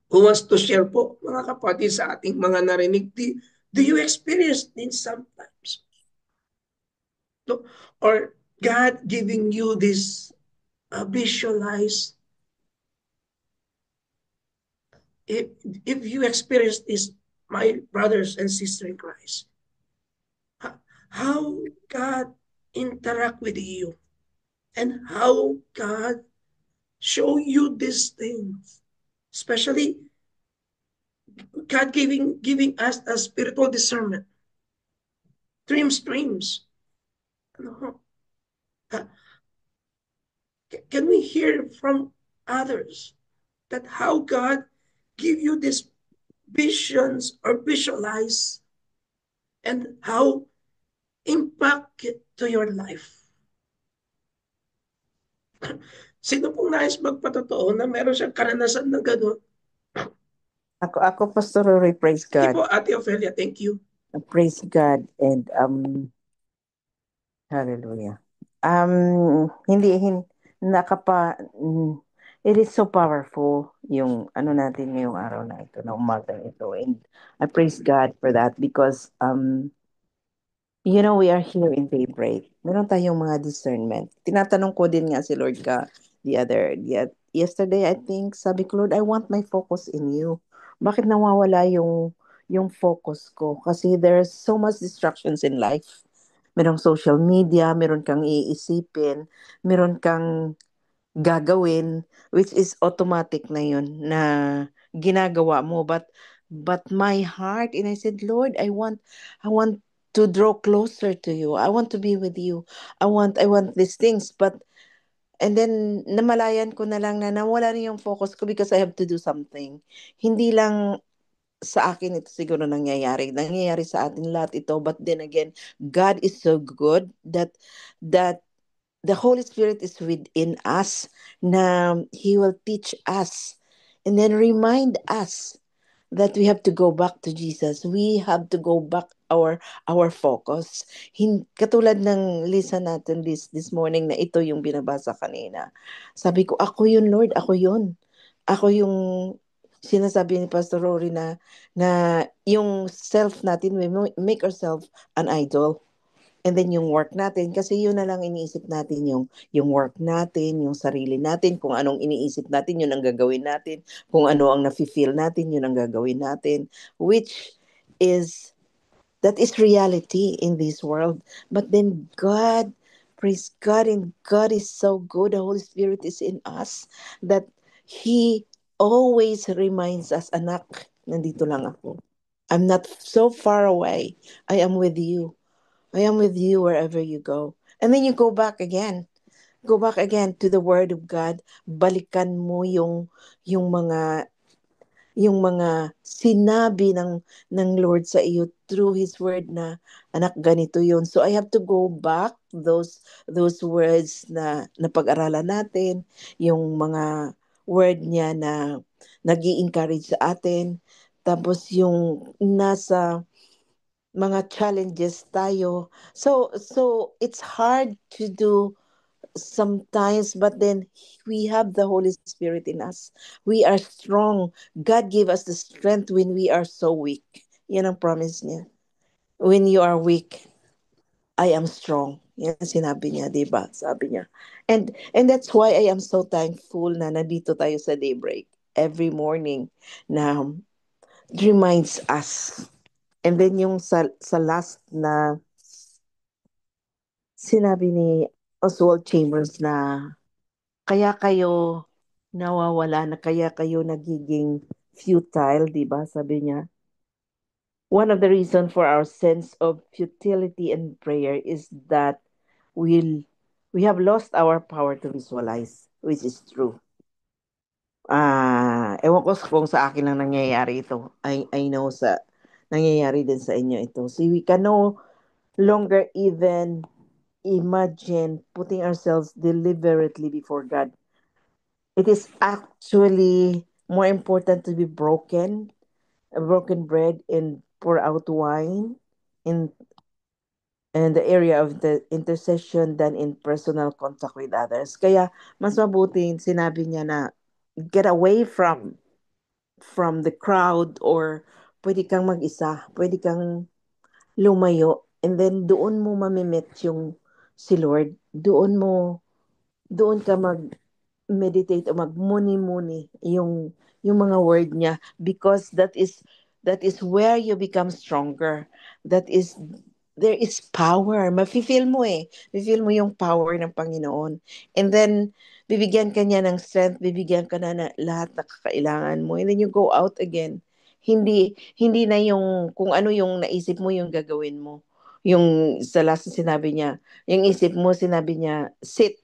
Who wants to share po, mga kapatid, sa ating mga narinig? Do you experience this sometimes? No? Or God giving you this visualize? If you experience this, my brothers and sisters in Christ, how God interact with you and how God show you these things, especially God giving us a spiritual discernment, dreams. Can we hear from others that how God give you these visions or visualize and how impact it to your life? Sino pong nais magpatotoo na meron siyang karanasan ng gano'n? Ako, Pastor Rory, praise Sige God. po, Ate Ophelia, thank you. Praise God and hallelujah. It is so powerful yung ano natin ngayong araw na ito, na umaga ito. And I praise God for that because we are here in daybreak. Meron tayong mga discernment. Tinatanong ko din nga si Lord yesterday, I think, sabi ko, Lord, I want my focus in you. Bakit nawawala yung focus ko? Kasi there's so much distractions in life. Merong social media, meron kang iisipin, meron kang gagawin, which is automatic na yun, na ginagawa mo. But my heart, and I said, Lord, I want to draw closer to you. I want to be with you. I want these things. And then, namalayan ko na lang na nawala na yung focus ko because I have to do something. Hindi lang sa akin ito siguro nangyayari. Nangyayari sa atin lahat ito. But then again, God is so good that the Holy Spirit is within us na He will teach us and then remind us that we have to go back to Jesus. We have to go back our focus. Katulad ng lisa natin this morning na ito yung binabasa kanina. Sabi ko, ako yun Lord, ako yun. Ako yung sinasabi ni Pastor Rory na yung self natin, we make ourselves an idol. And then yung work natin, kasi yun na lang iniisip natin, yung work natin, yung sarili natin, kung anong iniisip natin, yun ang gagawin natin. Kung ano ang nafe-feel natin, yun ang gagawin natin. That is reality in this world. But then God, praise God, and God is so good. The Holy Spirit is in us that He always reminds us, anak, nandito lang ako. I'm not so far away. I am with you. I am with you wherever you go. And then you go back again. Go back again to the Word of God. Balikan mo yung mga sinabi ng Lord sa iyo through His Word na, anak, ganito yun. So I have to go back those words na napag-aralan natin, yung mga word niya na nag-i-encourage sa atin. Tapos yung nasa mga challenges tayo. So it's hard to do sometimes, but then we have the Holy Spirit in us. We are strong. God gave us the strength when we are so weak. Yan ang promise niya. When you are weak, I am strong. Yan sinabi niya, 'di ba? Sabi niya. And that's why I am so thankful na nandito tayo sa daybreak every morning na it reminds us. And then yung sa last na sinabi ni Oswald Chambers na kaya kayo nawawala, na kaya kayo nagiging futile, 'di ba? Sabi niya, one of the reasons for our sense of futility in prayer is that we'll, we have lost our power to visualize, which is true. Ewan ko kung sa akin lang nangyayari ito. I know sa nangyayari din sa inyo ito. See, we can no longer even imagine putting ourselves deliberately before God. It is actually more important to be broken, a broken bread, and pour out wine in the area of the intercession than in personal contact with others. Kaya mas mabuti sinabi niya na get away from the crowd, or pwede kang mag-isa, pwede kang lumayo, and then doon mo mamimit yung si Lord. Doon ka mag-meditate o magmuni-muni yung mga word niya, because that is where you become stronger. That is, there is power. Mafe-feel mo eh. Mafe-feel mo yung power ng Panginoon. And then, bibigyan ka niya ng strength, bibigyan ka na lahat na kakailangan mo. And then you go out again. Hindi na yung kung ano yung naisip mo yung gagawin mo. Yung sa last na sinabi niya, yung isip mo, sinabi niya, sit.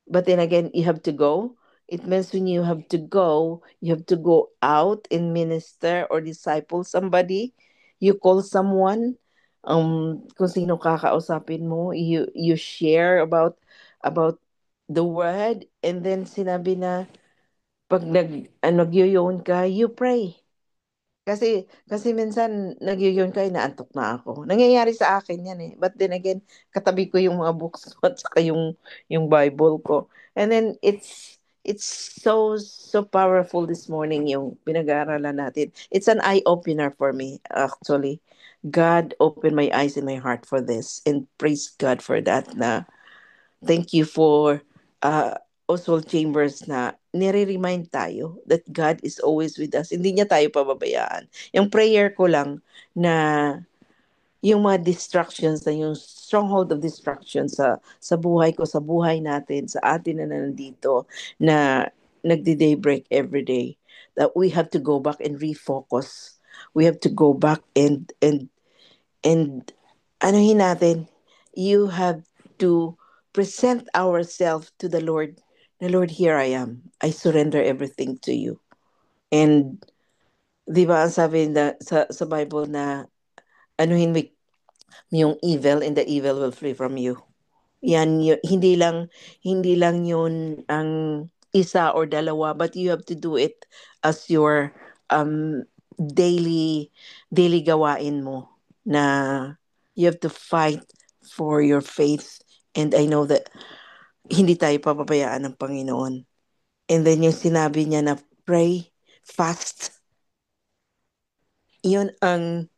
But then again, you have to go. It means when you have to go out and minister or disciple somebody. You call someone, kung sino kakausapin mo, you share about the word, and then sinabi na pag nagyoyon ka, you pray. Kasi minsan nagyoyon ka, inaantok na ako. Nangyayari sa akin yan eh. But then again, katabi ko yung mga books ko at saka yung Bible ko. And then it's so powerful this morning yung pinag-aaralan natin. It's an eye-opener for me, actually. God opened my eyes and my heart for this. And praise God for that na thank you for uh, Oswald Chambers na nire-remind tayo that God is always with us. Hindi niya tayo pababayaan. Yung prayer ko lang na yung mga distractions, na yung stronghold of distractions sa buhay ko, sa buhay natin, sa atin na nandito, na nagdi-daybreak every day, that we have to go back and refocus. We have to go back and anuhin natin, you have to present ourselves to the Lord. The Lord, here I am. I surrender everything to you. And di ba ang sabi sa Bible na anuhin mo yung evil, and the evil will flee from you. Hindi lang yun ang isa or dalawa, but you have to do it as your um daily gawain mo, na you have to fight for your faith. And I know that hindi tayo papabayaan ng Panginoon. And then yung sinabi niya na pray, fast, yun ang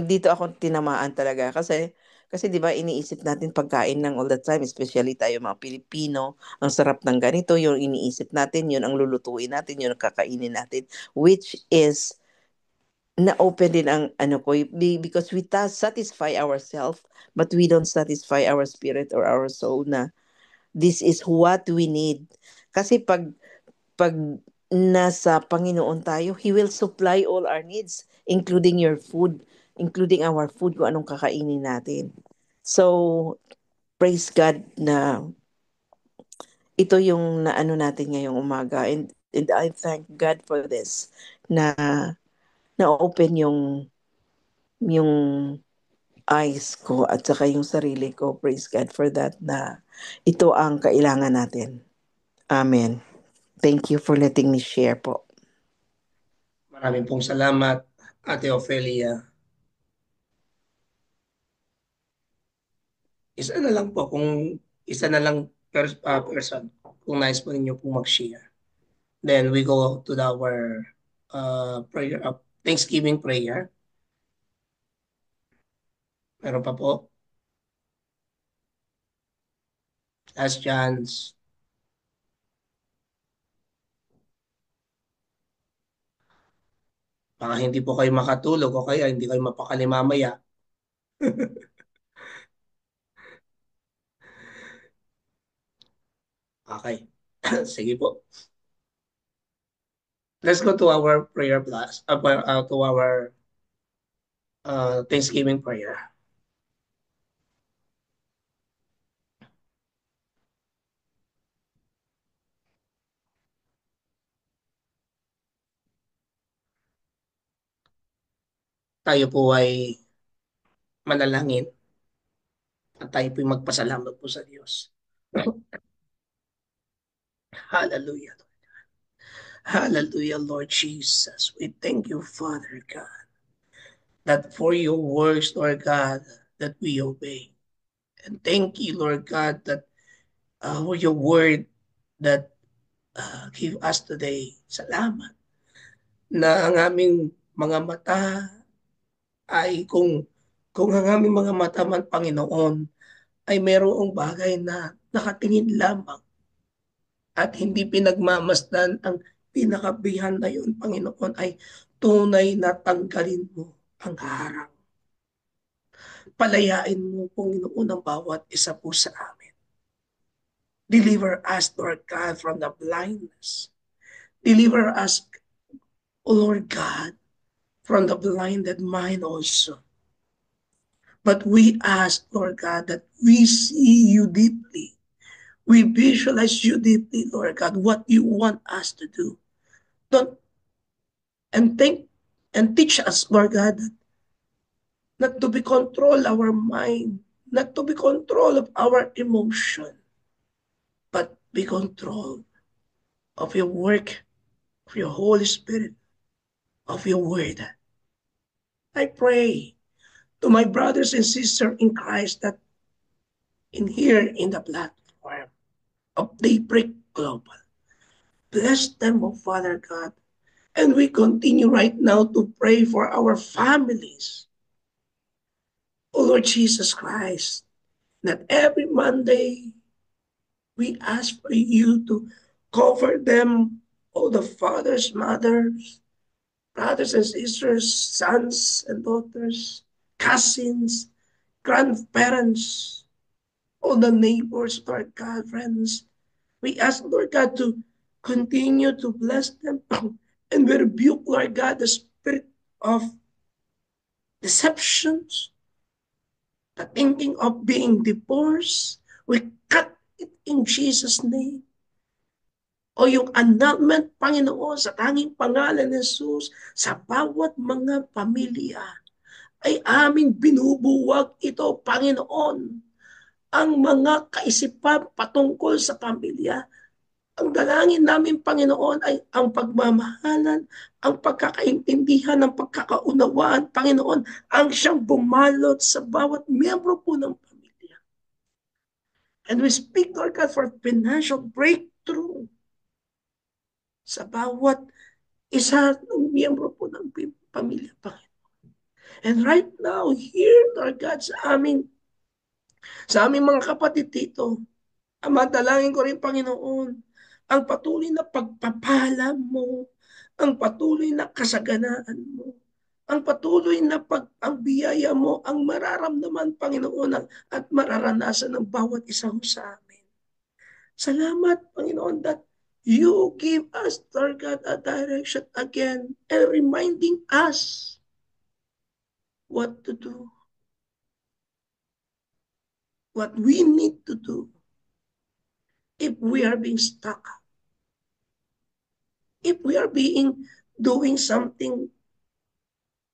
dito ako tinamaan talaga, kasi 'di ba iniisip natin pagkain ng all the time, especially tayo mga Pilipino, ang sarap ng ganito, yung iniisip natin, yun ang lulutuin natin, yun ang kakainin natin, which is na-open din ang ano ko, because we satisfy ourselves, but we don't satisfy our spirit or our soul, na this is what we need. Kasi pag nasa Panginoon tayo, He will supply all our needs, including your food, including our food, kung anong kakainin natin. So, praise God na ito yung naano natin ngayong umaga. And I thank God for this, na na-open yung eyes ko at saka yung sarili ko. Praise God for that, na ito ang kailangan natin. Amen. Thank you for letting me share po. Maraming pong salamat, Ate Ofelia. Isa na lang po, kung isa na lang person, kung nais po ninyo pong mag-share. Then we go to our prayer of Thanksgiving prayer. Meron pa po? Last chance. Baka hindi po kayo makatulog o kaya hindi kayo mapakali mamaya. Okay. Sige po. Let's go to our prayer plus, to our Thanksgiving prayer. Tayo po ay manalangin at tayo po ay magpasalamat po sa Diyos. Hallelujah. Hallelujah, Lord Jesus. We thank you, Father God, that for your words, Lord God, that we obey. And thank you, Lord God, that for your word that give us today. Salamat na ang aming mga mata ay kung ang aming mga mata man, Panginoon, ay merong bagay na nakatingin lamang at hindi pinagmamasdan ang pinakabihan na yun, Panginoon, ay tunay na tanggalin mo ang harang. Palayain mo, Panginoon, ang bawat isa po sa amin. Deliver us, Lord God, from the blindness. Deliver us, O Lord God, from the blinded mind also. But we ask, Lord God, that we see you deeply. We visualize you deeply, Lord God, what you want us to do. Don't and think and teach us, Lord God, not to be control our mind, not to be control of our emotion, but be control of your work, of your Holy Spirit, of your word. I pray to my brothers and sisters in Christ that in here in the platform of Daybreak Global. Bless them, O Father God. And we continue right now to pray for our families. O Lord Jesus Christ, that every Monday we ask for you to cover them, all the fathers, mothers, brothers and sisters, sons and daughters, cousins, grandparents, all the neighbors, Lord God, friends. We ask, Lord God, to continue to bless them and we rebuke, Lord God, the spirit of deceptions, the thinking of being divorced. We cut it in Jesus' name. O yung annulment, Panginoon, sa tanging pangalan ni Jesus, sa bawat mga pamilya, ay aming binubuwag ito, Panginoon. Ang mga kaisipan patungkol sa pamilya, ang dalangin namin, Panginoon, ay ang pagmamahalan, ang pagkakaintindihan, ang pagkakaunawaan, Panginoon, ang siyang bumalot sa bawat miyembro po ng pamilya. And we speak, Lord God, for financial breakthrough sa bawat isa ng miyembro po ng pamilya, Panginoon. And right now, here, Lord God, sa aming mga kapatid dito, ang madalangin ko rin, Panginoon, ang patuloy na pagpapala mo, ang patuloy na kasaganaan mo, ang patuloy na ang biyaya mo, ang mararamdaman, Panginoon, at mararanasan ng bawat isang sa amin. Salamat, Panginoon, that you give us, Lord God, a direction again and reminding us what to do, what we need to do if we are being stuck, if we are doing something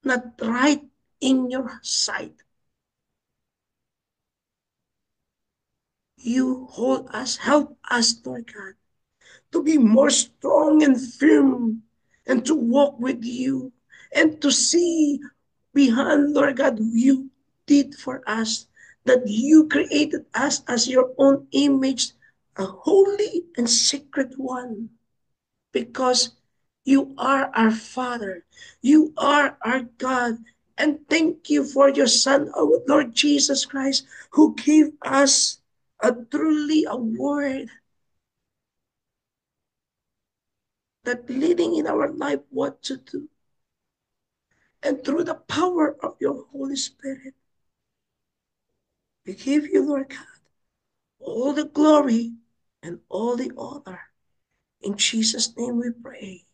not right in your sight. You hold us, help us, Lord God, to be more strong and firm, and to walk with you, and to see beyond, Lord God, you did for us, that you created us as your own image, a holy and sacred one, because you are our Father. You are our God. And thank you for your Son, our Lord Jesus Christ, who gave us truly a word that leading in our life what to do. And through the power of your Holy Spirit, we give you, Lord God, all the glory and all the honor. In Jesus' name we pray.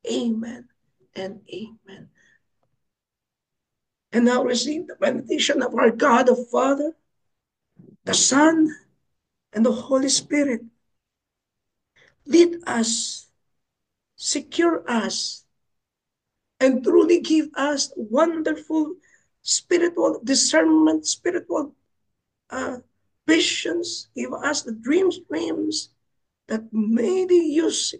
Amen and amen. And now receive the benediction of our God, the Father, the Son, and the Holy Spirit. Lead us, secure us, and truly give us wonderful spiritual discernment, spiritual visions. Give us the dreams that may be used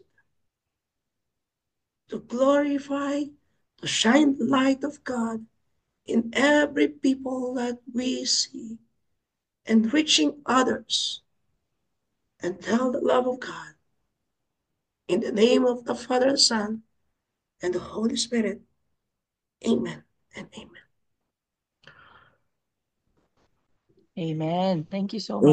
to glorify, to shine the light of God in every people that we see, and reaching others and tell the love of God. In the name of the Father, and Son, and the Holy Spirit. Amen and amen. Amen. Thank you so much.